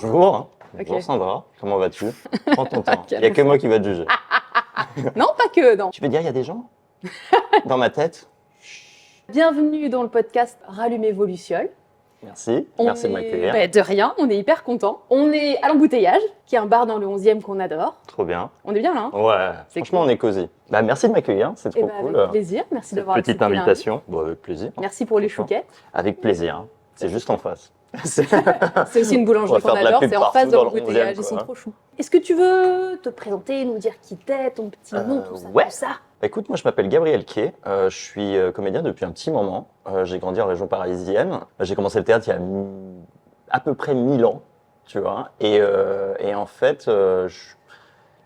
Bonjour. Bonjour Ok. Sandra, comment vas-tu? Prends ton temps, il Quel n'y a que moi qui va te juger. Non, pas que, non. Tu peux dire il y a des gens dans ma tête? Bienvenue dans le podcast Rallumez vos lucioles. Merci, On merci de est- m'accueillir. De rien, on est hyper contents. On est à l'embouteillage, qui est un bar dans le 11e qu'on adore. Trop bien. On est bien là, hein? Ouais, C'est franchement cool. on est cosy. Bah, merci de m'accueillir, c'est Eh trop ben, cool. avec plaisir, merci Cette d'avoir petite accepté l'invite. invitation, bon, avec plaisir. Merci pour les Franchement. chouquettes. Avec plaisir, hein. C'est C'est juste en face. C'est aussi une On boulangerie va faire qu'on de la adore, pub c'est en partout face de dans le l'embouteillage, 11e, ils sont quoi. trop choux. Est-ce que tu veux te présenter, nous dire qui t'es, ton petit nom, tout ça, ouais. tout ça? Bah, écoute, moi je m'appelle Gabriel Quay, je suis comédien depuis un petit moment. J'ai grandi en région parisienne. J'ai commencé le théâtre il y a à peu près 1000 ans, tu vois. Et en fait,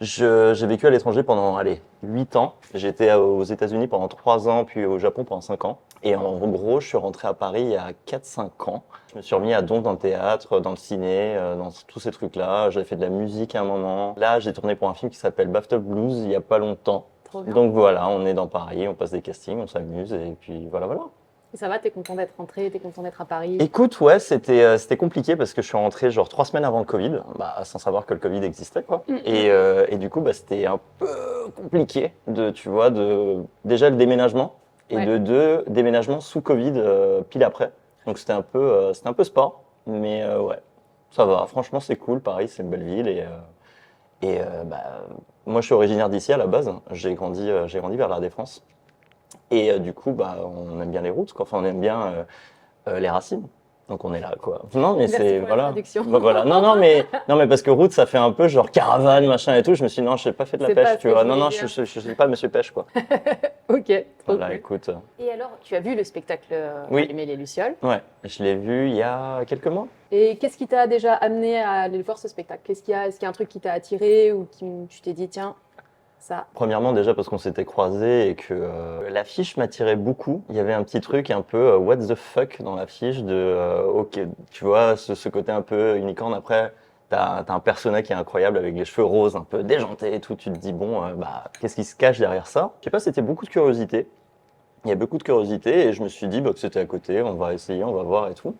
j'ai vécu à l'étranger pendant, 8 ans. J'étais aux États-Unis pendant 3 ans, puis au Japon pendant 5 ans. Et en gros, je suis rentré à Paris il y a 4-5 ans. Je me suis remis à donf dans le théâtre, dans le ciné, dans tous ces trucs-là. J'avais fait de la musique à un moment. Là, j'ai tourné pour un film qui s'appelle Bathtub Blues il y a pas longtemps. Trop bien. Donc voilà, on est dans Paris, on passe des castings, on s'amuse, et puis voilà. Et ça va, t'es content d'être rentré, t'es content d'être à Paris? Écoute, ouais, c'était compliqué parce que je suis rentré genre 3 semaines avant le Covid, sans savoir que le Covid existait, quoi. Et du coup, c'était un peu compliqué déjà le déménagement, et Ouais. de deux, déménagement sous Covid, pile après. Donc c'était un peu sport, mais ouais, ça va. Franchement, c'est cool. Paris, c'est une belle ville, moi, je suis originaire d'ici à la base. J'ai grandi vers la Défense. Et du coup, on aime bien les routes, quoi. Enfin, on aime bien les racines. Donc on est là, quoi. Non, mais Merci c'est pour la voilà. traduction. Bah, voilà. Non, mais parce que route, ça fait un peu genre caravane, machin et tout. Je me suis dit non, je n'ai pas fait de la C'est pas pêche, ce tu que vois. je Non, voulais non, dire. je suis pas Monsieur Pêche, quoi. Ok, trop Voilà, cool. écoute. Et alors, tu as vu le spectacle Oui. Rallumer les lucioles. Ouais, je l'ai vu il y a quelques mois. Et qu'est-ce qui t'a déjà amené à aller voir ce spectacle? Est-ce qu'il y a un truc qui t'a attiré ou tu t'es dit, tiens, ça. Premièrement, déjà parce qu'on s'était croisés et que l'affiche m'attirait beaucoup. Il y avait un petit truc un peu what the fuck dans l'affiche ok, tu vois, ce côté un peu unicorne. Après, t'as un personnage qui est incroyable avec les cheveux roses, un peu déjantés et tout. Tu te dis, bon, qu'est-ce qui se cache derrière ça? Je sais pas, c'était beaucoup de curiosité. Il y a beaucoup de curiosité et je me suis dit que c'était à côté, on va essayer, on va voir et tout.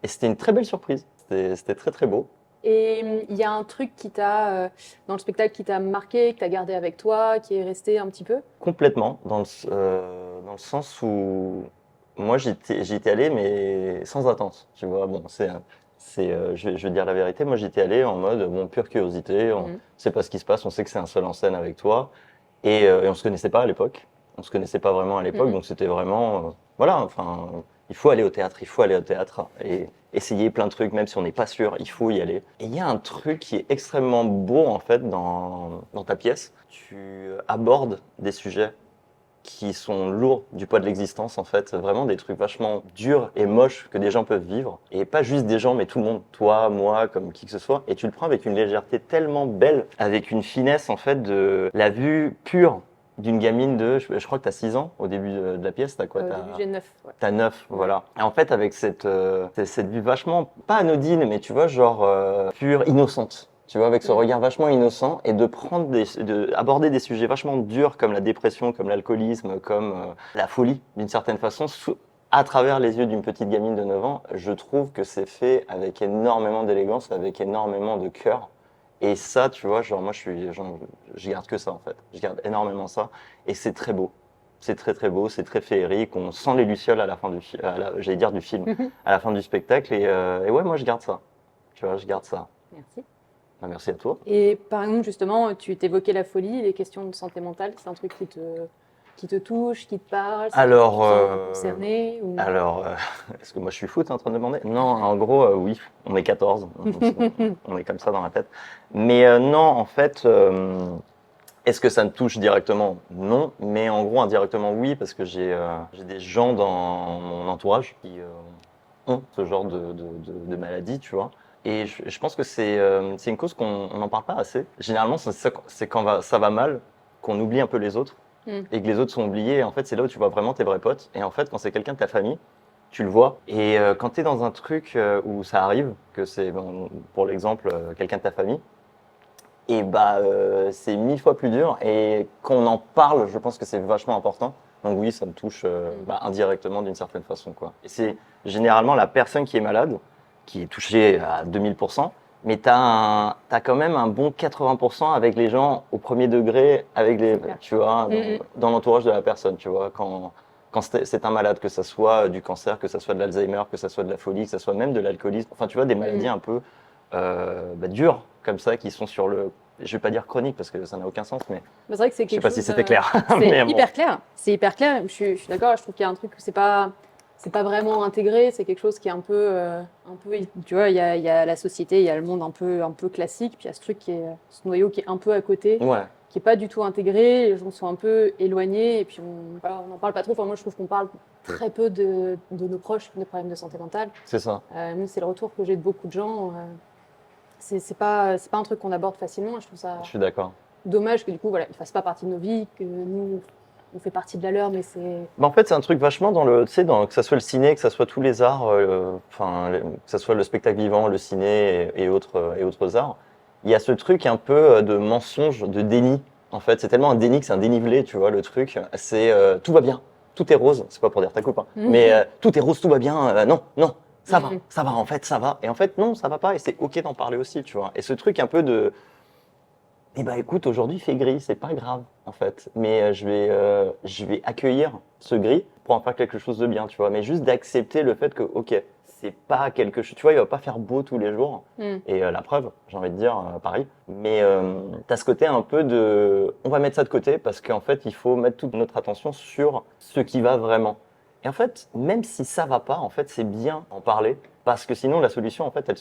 Et c'était une très belle surprise. C'était très très beau. Et il y a un truc dans le spectacle qui t'a marqué, que t'as gardé avec toi, qui est resté un petit peu? Complètement, dans le sens où moi j'y étais allé mais sans attente, tu vois. Bon, je vais dire la vérité, moi j'y étais allé en mode pure curiosité, on sait pas ce qui se passe, on sait que c'est un seul en scène avec toi et on se connaissait pas à l'époque, on se connaissait pas vraiment à l'époque, donc c'était vraiment voilà, enfin il faut aller au théâtre, et essayer plein de trucs, même si on n'est pas sûr, il faut y aller. Et il y a un truc qui est extrêmement beau en fait dans ta pièce. Tu abordes des sujets qui sont lourds du poids de l'existence en fait, vraiment des trucs vachement durs et moches que des gens peuvent vivre. Et pas juste des gens, mais tout le monde, toi, moi, comme qui que ce soit. Et tu le prends avec une légèreté tellement belle, avec une finesse en fait de la vue pure d'une gamine je crois que tu as 6 ans au début de la pièce, t'as quoi? Au début, j'ai 9. Ouais. T'as 9, voilà. Et en fait, avec cette vue vachement, pas anodine, mais tu vois, genre pure, innocente. Tu vois, avec ce regard vachement innocent et de aborder des sujets vachement durs comme la dépression, comme l'alcoolisme, comme la folie, d'une certaine façon, à travers les yeux d'une petite gamine de 9 ans, je trouve que c'est fait avec énormément d'élégance, avec énormément de cœur. Et ça, tu vois, genre moi, je garde que ça en fait. Je garde énormément ça. Et c'est très beau. C'est très très beau, c'est très féerique. On sent les lucioles à la fin du film, j'allais dire du film, à la fin du spectacle. Et ouais, moi je garde ça. Tu vois, je garde ça. Merci. Bah, merci à toi. Et par exemple, justement, tu t'évoquais la folie, les questions de santé mentale, c'est un truc qui te touche, qui te parle, c'est Alors, un truc qui te sent concerné ou... Alors, est-ce que moi je suis fou, t'es en train de demander? Non, en gros, oui, on est 14. On est comme ça dans la tête. Mais non, en fait, est-ce que ça me touche directement? Non, mais en gros, indirectement, oui, parce que j'ai des gens dans mon entourage qui ont ce genre de maladie, tu vois. Et je pense que c'est une cause qu'on n'en parle pas assez. Généralement, c'est quand ça va mal qu'on oublie un peu les autres et que les autres sont oubliés. Et en fait, c'est là où tu vois vraiment tes vrais potes. Et en fait, quand c'est quelqu'un de ta famille, tu le vois. Et quand tu es dans un truc où ça arrive, que c'est, pour l'exemple, quelqu'un de ta famille, et c'est 1000 fois plus dur. Et qu'on en parle, je pense que c'est vachement important. Donc oui, ça me touche indirectement d'une certaine façon, quoi. Et c'est généralement la personne qui est malade, qui est touchée à 2000%, mais t'as quand même un bon 80% avec les gens au premier degré, tu vois, dans l'entourage de la personne, tu vois, quand c'est un malade, que ça soit du cancer, que ça soit de l'Alzheimer, que ça soit de la folie, que ça soit même de l'alcoolisme, enfin, tu vois, des maladies un peu dures, comme ça, qui sont sur je vais pas dire chronique parce que ça n'a aucun sens, mais C'est vrai que c'est je sais quelque pas chose. si c'était clair. C'est Mais bon. hyper clair. C'est hyper clair. Je suis d'accord. Je trouve qu'il y a un truc que c'est pas vraiment intégré. C'est quelque chose qui est un peu. Tu vois, il y a la société, il y a le monde un peu classique, puis il y a ce truc ce noyau qui est un peu à côté, Ouais, qui est pas du tout intégré. Les gens sont un peu éloignés, et puis voilà, on n'en parle pas trop. Enfin, moi, je trouve qu'on parle très peu de nos proches, de problèmes de santé mentale. c'est ça. Moi, c'est le retour que j'ai de beaucoup de gens. C'est pas un truc qu'on aborde facilement. Je trouve ça Je suis d'accord. dommage que du coup, voilà, ils fassent pas partie de nos vies, que nous, on fait partie de la leur, mais c'est. Bah, en fait, c'est un truc vachement tu sais, que ça soit le ciné, que ça soit tous les arts, que ça soit le spectacle vivant, le ciné et autres arts. Il y a ce truc un peu de mensonge, de déni. En fait, c'est tellement un déni que c'est un dénivelé, tu vois, le truc. C'est tout va bien, tout est rose. C'est pas pour dire ta coupe, hein. Mais tout est rose, tout va bien. Non, non, ça va, en fait, ça va. Et en fait, non, ça va pas. Et c'est ok d'en parler aussi, tu vois. Et ce truc un peu de eh ben écoute, aujourd'hui il fait gris, c'est pas grave en fait. Mais je vais accueillir ce gris pour en faire quelque chose de bien, tu vois. Mais juste d'accepter le fait que, ok, c'est pas quelque chose, tu vois, il va pas faire beau tous les jours. Et la preuve, j'ai envie de dire, pareil. Mais t'as ce côté un peu on va mettre ça de côté parce qu'en fait, il faut mettre toute notre attention sur ce qui va vraiment. Et en fait, même si ça va pas, en fait, c'est bien d'en parler parce que sinon la solution, en fait,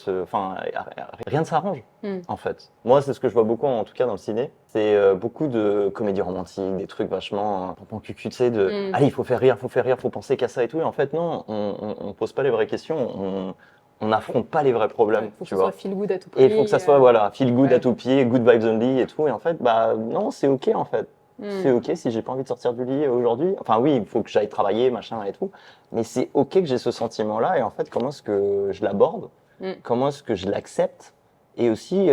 rien ne s'arrange. En fait, moi, c'est ce que je vois beaucoup, en tout cas dans le ciné, c'est beaucoup de comédies romantiques, des trucs vachement pompon cucu, tu sais, allez, il faut faire rire, faut penser qu'à ça et tout. Et en fait, non, on pose pas les vraies questions, on n'affronte pas les vrais problèmes, Faut que tu ce soit vois. feel good à tout prix. Et il faut que ça soit, voilà, feel good ouais. à tout pied, good vibes only et tout. Et en fait, bah non, c'est ok en fait. C'est ok si j'ai pas envie de sortir du lit aujourd'hui. Enfin oui, il faut que j'aille travailler, machin et tout. Mais c'est ok que j'ai ce sentiment-là. Et en fait, comment est-ce que je l'aborde? Comment est-ce que je l'accepte? Et aussi,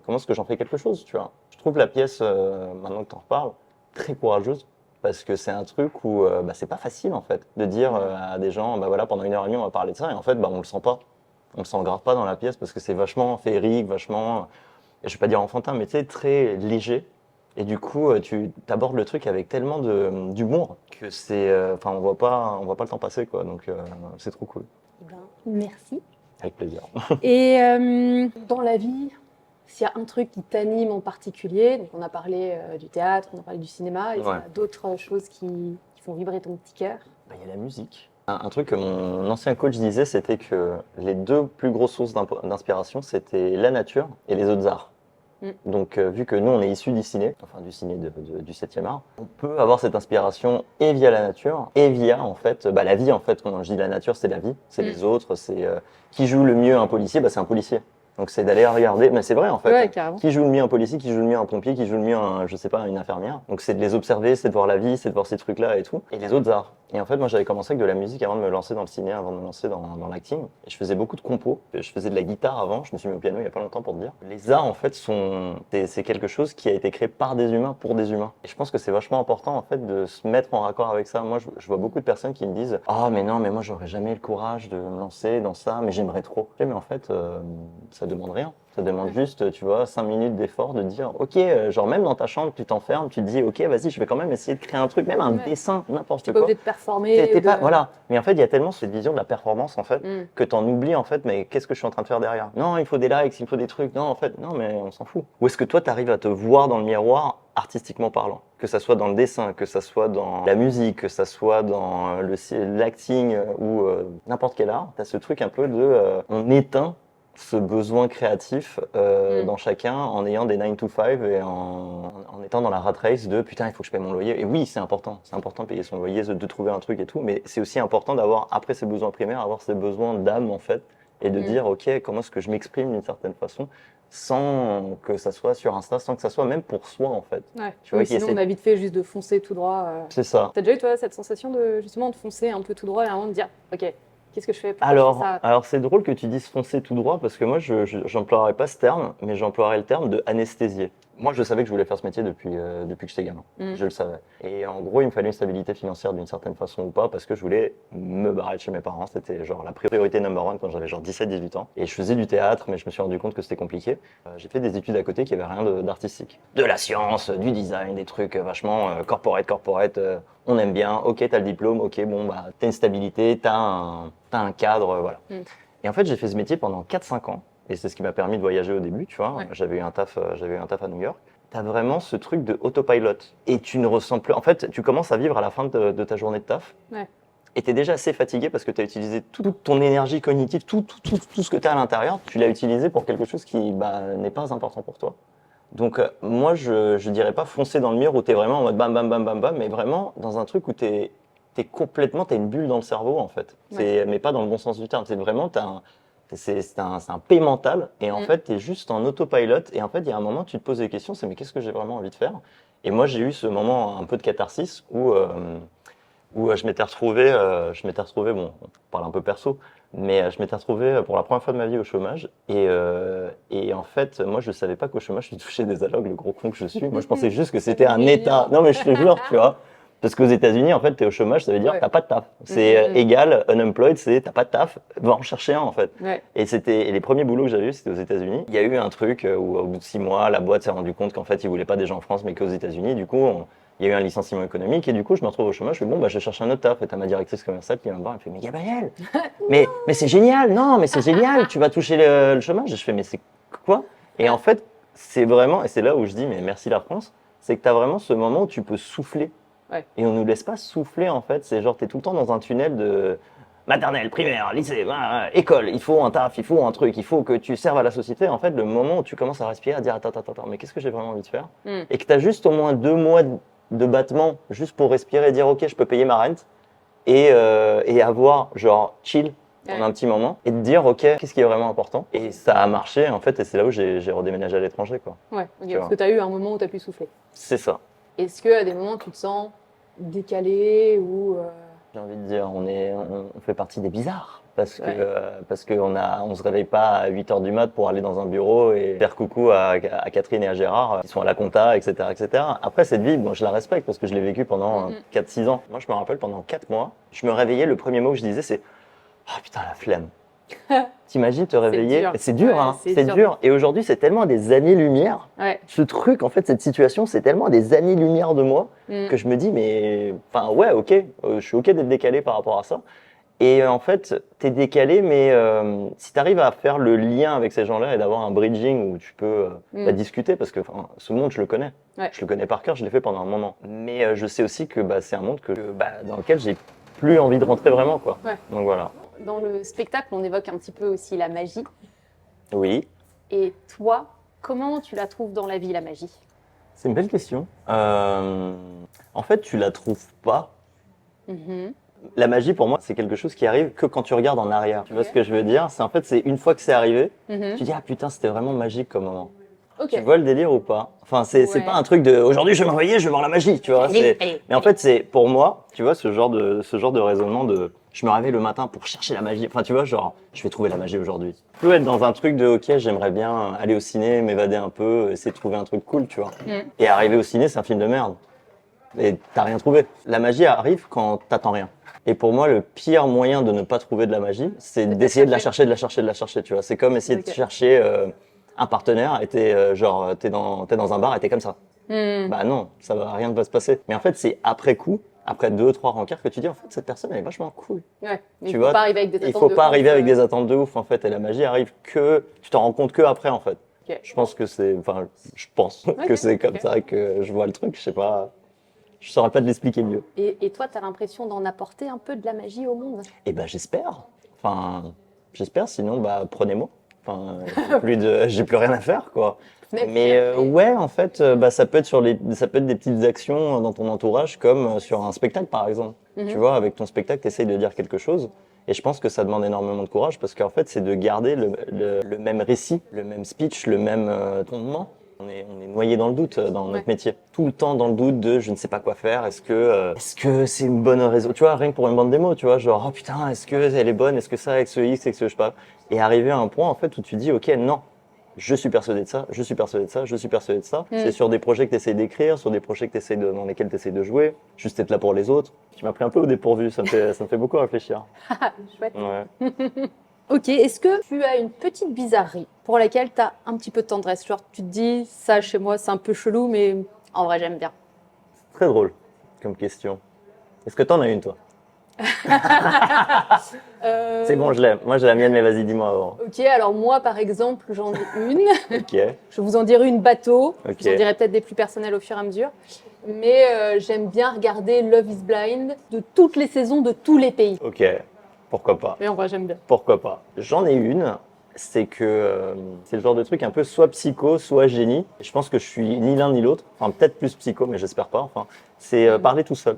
comment est-ce que j'en fais quelque chose, tu vois? Je trouve la pièce, maintenant que tu en reparles, très courageuse. Parce que c'est un truc où c'est pas facile en fait de dire à des gens, bah voilà, pendant 1h30 on va parler de ça. Et en fait, bah on le sent pas. On le sent grave pas dans la pièce parce que c'est vachement féerique, vachement, je vais pas dire enfantin, mais tu sais, très léger. Et du coup, tu abordes le truc avec tellement d'humour que enfin, on voit pas le temps passer, quoi. Donc, c'est trop cool. Ben, merci. Avec plaisir. Et dans la vie, s'il y a un truc qui t'anime en particulier, donc on a parlé du théâtre, on a parlé du cinéma, est-ce qu'il y a d'autres choses qui font vibrer ton petit cœur? Bah, il y a la musique. Un truc que mon ancien coach disait, c'était que les deux plus grosses sources d'inspiration, c'était la nature et les autres arts. Donc, vu que nous, on est issus du ciné, enfin du ciné du 7e art, on peut avoir cette inspiration et via la nature, et via, en fait, la vie, en fait. Quand je dis la nature, c'est la vie, c'est les autres, c'est qui joue le mieux un policier, c'est un policier. Donc, c'est d'aller regarder, mais c'est vrai, en fait. Ouais, carrément. Qui joue le mieux un policier, qui joue le mieux un pompier, qui joue le mieux je sais pas, une infirmière. Donc, c'est de les observer, c'est de voir la vie, c'est de voir ces trucs-là et tout. Et les autres arts. Et en fait, moi, j'avais commencé avec de la musique avant de me lancer dans le ciné, avant de me lancer dans l'acting. Et je faisais beaucoup de compos. Je faisais de la guitare avant. Je me suis mis au piano il y a pas longtemps pour te dire. Les arts, en fait, c'est quelque chose qui a été créé par des humains pour des humains. Et je pense que c'est vachement important, en fait, de se mettre en raccord avec ça. Moi, je vois beaucoup de personnes qui me disent, ah, mais non, mais moi, j'aurais jamais le courage de me lancer dans ça, mais j'aimerais trop. Mais en fait, ça demande rien. Ça demande juste, tu vois, 5 minutes d'effort de dire, ok, genre même dans ta chambre, tu t'enfermes, tu te dis, ok, vas-y, je vais quand même essayer de créer un truc, même un dessin, n'importe quoi. T'es pas obligé de performer. Voilà. Mais en fait, il y a tellement cette vision de la performance, en fait, que t'en oublies, en fait, mais qu'est-ce que je suis en train de faire derrière? Non, il faut des likes, il faut des trucs. Non, en fait, non, mais on s'en fout. Ou est-ce que toi, t'arrives à te voir dans le miroir, artistiquement parlant? Que ça soit dans le dessin, que ça soit dans la musique, que ça soit dans l'acting ou n'importe quel art, t'as ce truc un peu on éteint ce besoin créatif dans chacun en ayant des 9 to 5 et en étant dans la rat race de putain, il faut que je paye mon loyer. Et oui, c'est important de payer son loyer, de trouver un truc et tout, mais c'est aussi important d'avoir, après ses besoins primaires, avoir ses besoins d'âme en fait, et de dire ok, comment est-ce que je m'exprime d'une certaine façon sans que ça soit sur Insta, sans que ça soit même pour soi en fait. Ouais. Tu vois, sinon, on a vite fait juste de foncer tout droit. C'est ça. T'as déjà eu toi cette sensation de justement de foncer un peu tout droit et avant de dire ok, qu'est-ce que je fais? Alors c'est drôle que tu dises foncer tout droit parce que moi, j'emploierais pas ce terme, mais j'emploierais le terme de anesthésier. Moi, je savais que je voulais faire ce métier depuis que j'étais gamin. Je le savais. Et en gros, il me fallait une stabilité financière d'une certaine façon ou pas, parce que je voulais me barrer de chez mes parents. C'était genre la priorité number one quand j'avais genre 17-18 ans. Et je faisais du théâtre, mais je me suis rendu compte que c'était compliqué. J'ai fait des études à côté qui n'avaient rien d'artistique. De la science, du design, des trucs vachement corporate. On aime bien. Ok, t'as le diplôme. Ok, bon, bah, t'as une stabilité, t'as un cadre, voilà. Et en fait, j'ai fait ce métier pendant 4-5 ans. Et c'est ce qui m'a permis de voyager au début, tu vois. Ouais. J'avais eu un taf à New York. T'as vraiment ce truc de autopilot. Et tu ne ressens plus. En fait, tu commences à vivre à la fin de ta journée de taf. Ouais. Et t'es déjà assez fatigué parce que t'as utilisé toute ton énergie cognitive, tout ce que t'as à l'intérieur, tu l'as utilisé pour quelque chose qui n'est pas important pour toi. Donc, moi, je dirais pas foncer dans le mur où t'es vraiment en mode bam, bam, bam, bam, bam, mais vraiment dans un truc où t'es une bulle dans le cerveau, en fait. Mais pas dans le bon sens du terme. C'est vraiment, c'est un P mental et en fait, tu es juste en autopilot et en fait, il y a un moment, tu te poses des questions, c'est mais qu'est-ce que j'ai vraiment envie de faire? Et moi, j'ai eu ce moment un peu de catharsis où je m'étais retrouvé, bon, on parle un peu perso, mais je m'étais retrouvé pour la première fois de ma vie au chômage et en fait, moi, je savais pas qu'au chômage, je touchais des allocs, le gros con que je suis. Moi, je pensais juste que c'était un état. Non, mais je te jure, tu vois. Parce qu'aux États-Unis, en fait, t'es au chômage, ça veut dire t'as pas de taf. C'est égal, unemployed, c'est t'as pas de taf, va en chercher un, en fait. Ouais. Et les premiers boulots que j'avais eu, c'était aux États-Unis. Il y a eu un truc où, au bout de 6 mois, la boîte s'est rendu compte qu'en fait, ils voulaient pas des gens en France, mais qu'aux États-Unis. Du coup, il y a eu un licenciement économique et du coup, je me retrouve au chômage. Je fais bon, bah, je cherche un autre taf. Et t'as ma directrice commerciale qui vient me voir, elle me fait mais Gabriel, mais c'est génial, non, mais c'est génial, tu vas toucher le chômage. Et je fais mais c'est quoi? Et en fait, c'est vraiment, et c'est là où je dis mais merci la France, c'est que t'as vraiment ce moment où tu peux souffler. Ouais. Et on nous laisse pas souffler en fait. C'est genre t'es tout le temps dans un tunnel de maternelle, primaire, lycée, école. Il faut un taf, il faut un truc, il faut que tu serves à la société. En fait, le moment où tu commences à respirer, à dire attends, mais qu'est-ce que j'ai vraiment envie de faire? Et que t'as juste au moins 2 mois de battement juste pour respirer et dire ok, je peux payer ma rente et avoir genre chill pendant un petit moment et te dire ok, qu'est-ce qui est vraiment important? Et ça a marché en fait et c'est là où j'ai redéménagé à l'étranger quoi. Ouais, ok, Tu parce vois. que tu as eu un moment où tu as pu souffler. C'est ça. Est-ce qu'à des moments, tu te sens décalé ou. J'ai envie de dire, on fait partie des bizarres. Parce que, Ouais. parce qu'on se réveille pas à 8 heures du mat pour aller dans un bureau et faire coucou à Catherine et à Gérard, qui sont à la compta, etc., etc. Après, cette vie, bon, je la respecte parce que je l'ai vécue pendant 4-6 ans. Moi, je me rappelle, pendant 4 mois, je me réveillais, le premier mot que je disais, c'est « Ah putain, la flemme ». T'imagines te réveiller? dur. C'est dur, Ouais, hein. c'est C'est dur. dur. Et aujourd'hui, c'est tellement à des années-lumière. Ouais. Ce truc, en fait, cette situation, c'est tellement à des années-lumière de moi que je me dis, mais, enfin, ouais, ok, je suis ok d'être décalé par rapport à ça. Et en fait, t'es décalé, mais si t'arrives à faire le lien avec ces gens-là et d'avoir un bridging où tu peux discuter, parce que ce monde, je le connais. Ouais. Je le connais par cœur, je l'ai fait pendant un moment. Mais je sais aussi que c'est un monde dans lequel j'ai plus envie de rentrer vraiment, quoi. Ouais. Donc voilà. Dans le spectacle, on évoque un petit peu aussi la magie. Oui. Et toi, comment tu la trouves dans la vie, la magie? C'est une belle question. En fait, tu la trouves pas. La magie, pour moi, c'est quelque chose qui arrive que quand tu regardes en arrière. Tu vois ce que je veux dire? C'est une fois que c'est arrivé, tu dis ah putain, c'était vraiment magique comme moment. Ok. Tu vois le délire ou pas? Enfin, c'est pas un truc de aujourd'hui je vais me réveiller, je vais voir la magie, tu vois. Mais en fait, c'est pour moi, tu vois, ce genre de raisonnement de je me réveille le matin pour chercher la magie. Enfin, tu vois, genre, je vais trouver la magie aujourd'hui. Tu peux être dans un truc de ok, j'aimerais bien aller au ciné, m'évader un peu, essayer de trouver un truc cool, tu vois. Et arriver au ciné, c'est un film de merde. Et t'as rien trouvé. La magie arrive quand t'attends rien. Et pour moi, le pire moyen de ne pas trouver de la magie, c'est d'essayer de la chercher, tu vois. C'est comme essayer de chercher un partenaire et t'es dans un bar et t'es comme ça. Bah non, rien ne va se passer. Mais en fait, c'est après coup, après 2-3 rencarts que tu dis en fait cette personne elle est vachement cool. Ouais. Mais Tu il vois, faut pas arriver avec des il attentes faut de pas ouf, arriver avec des attentes de ouf en fait. Et la magie arrive tu t'en rends compte que après en fait. Ok. Je pense que c'est comme ça que je vois le truc. Je sais pas, je saurais pas te l'expliquer mieux. Et toi, tu as l'impression d'en apporter un peu de la magie au monde? Et j'espère. Enfin, j'espère. Sinon, prenez-moi. Enfin, j'ai plus rien à faire, quoi. Mais ouais, en fait, ça peut être ça peut être des petites actions dans ton entourage, comme sur un spectacle, par exemple. Tu vois, avec ton spectacle, tu essayes de dire quelque chose. Et je pense que ça demande énormément de courage, parce qu'en fait, c'est de garder le même récit, le même speech, le même tournement. On est noyé dans le doute dans notre métier. Tout le temps dans le doute de je ne sais pas quoi faire. Est-ce que c'est une bonne raison? Tu vois, rien que pour une bande démo, tu vois, genre, oh putain, est-ce que elle est bonne? Est-ce que ça, avec ce X, avec ce je sais pas. Et arriver à un point, en fait, où tu dis, ok, non. je suis persuadé de ça, je suis persuadé de ça, je suis persuadé de ça. C'est sur des projets que tu essaies d'écrire, sur des projets que dans lesquels tu essaies de jouer, juste être là pour les autres. Tu m'as pris un peu au dépourvu, ça me fait beaucoup réfléchir. Chouette. Ouais. Ok, est-ce que tu as une petite bizarrerie pour laquelle tu as un petit peu de tendresse? Genre, tu te dis, ça chez moi, c'est un peu chelou, mais en vrai, j'aime bien. Très drôle comme question. Est-ce que t'en as une, toi? C'est bon, je l'ai. Moi, j'ai la mienne, mais vas-y, dis-moi avant. Ok, alors moi, par exemple, j'en ai une. Ok, Je vous en dirai une bateau. Ok. Je vous en dirai peut-être des plus personnelles au fur et à mesure. Mais j'aime bien regarder Love is Blind de toutes les saisons, de tous les pays. ok. Pourquoi pas? Mais en vrai, j'aime bien. Pourquoi pas? J'en ai une. C'est que c'est le genre de truc un peu soit psycho, soit génie. Je pense que je suis ni l'un ni l'autre. Enfin, peut-être plus psycho, mais j'espère pas. Enfin, c'est parler tout seul.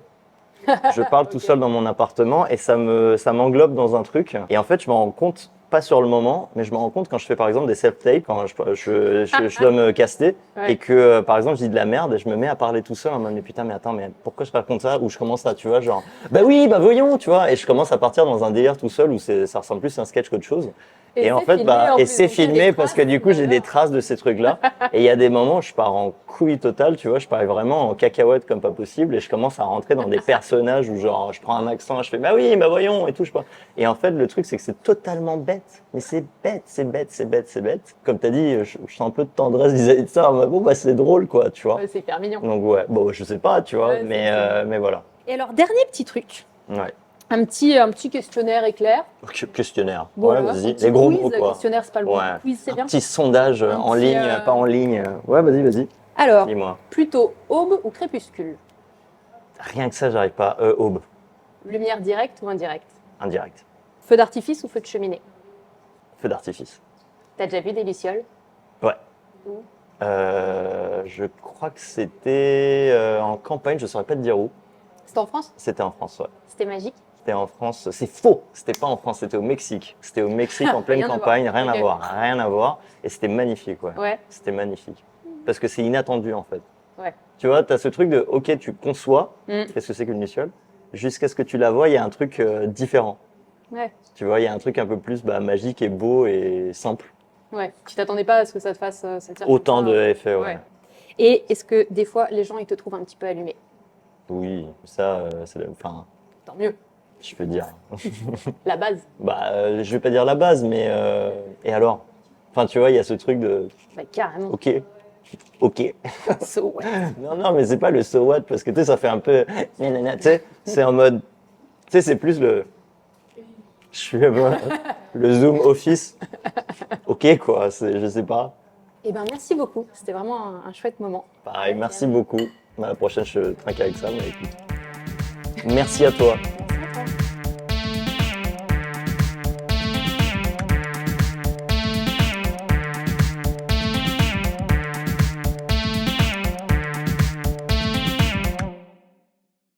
Je parle tout seul dans mon appartement et ça m'englobe dans un truc. Et en fait, je me rends compte, pas sur le moment, mais je me rends compte quand je fais par exemple des self-tapes, quand je dois me caster Ouais. et que par exemple je dis de la merde et je me mets à parler tout seul en mode mais putain, mais attends, mais pourquoi je raconte ça? Ou je commence à, tu vois, genre bah oui, bah voyons, tu vois, et je commence à partir dans un délire tout seul où ça ressemble plus à un sketch qu'autre chose. Et en c'est fait, filmé, en et plus, c'est donc il y a filmé des parce que traces, du coup, j'ai des voilà. traces de ces trucs-là. Et il y a des moments où je pars en couille totale, tu vois, je pars vraiment en cacahuète comme pas possible et je commence à rentrer dans des personnages où genre, je prends un accent, je fais bah oui, bah voyons et tout, je sais pas. Et en fait, le truc, c'est que c'est totalement bête. Mais c'est bête, c'est bête, c'est bête, c'est bête. Comme t'as dit, je sens un peu de tendresse vis-à-vis de ça. Bon, bah c'est drôle, quoi, tu vois. Ouais, c'est hyper mignon. Donc ouais, bon, je sais pas, tu vois, Ouais, mais voilà. Et alors, dernier petit truc. Ouais. Un petit questionnaire éclair. Questionnaire. Voilà, Ouais, un vas-y. petit Les gros quiz. mots, quoi. Questionnaire, c'est pas le bon. Ouais. Quiz, c'est Un bien. petit sondage Un en petit, ligne, pas en ligne. Ouais, vas-y, vas-y. Alors, Dis-moi. plutôt aube ou crépuscule? Rien que ça, j'arrive pas. Aube. Lumière directe ou indirecte? Indirect. Feu d'artifice ou feu de cheminée? Feu d'artifice. T'as déjà vu des lucioles? Ouais. Où? Je crois que c'était en campagne, je saurais pas te dire où. C'était en France? C'était en France, ouais. C'était magique? C'était en France. C'est faux. C'était pas en France, c'était au Mexique. C'était au Mexique en pleine Rien à voir. campagne, rien Ok. à voir, rien à voir. Et c'était magnifique, ouais. Ouais. C'était magnifique. Parce que c'est inattendu, en fait. Ouais. Tu vois, tu as ce truc de, ok, tu conçois, Mm. qu'est-ce que c'est qu'une luciole, jusqu'à ce que tu la vois, il y a un truc différent. Ouais. Tu vois, il y a un truc un peu plus magique et beau et simple. Ouais. Tu t'attendais pas à ce que ça te fasse sentir Autant comme ça. de effets, ouais. Ouais. Et est-ce que des fois, les gens, ils te trouvent un petit peu allumé? Oui, ça, enfin, Tant mieux. je peux dire. La base. Je vais pas dire la base, mais et alors? Enfin, tu vois, il y a ce truc de, Bah, carrément. ok, ok. So, ouais. Non, mais c'est pas le so what, parce que tu sais, ça fait un peu, tu sais, c'est en mode, tu sais, c'est plus je suis le Zoom Office. Ok, quoi, je sais pas. Eh ben, merci beaucoup. C'était vraiment un chouette moment. Pareil, merci beaucoup. À la prochaine, je trinque avec ça, mais écoute. Merci à toi.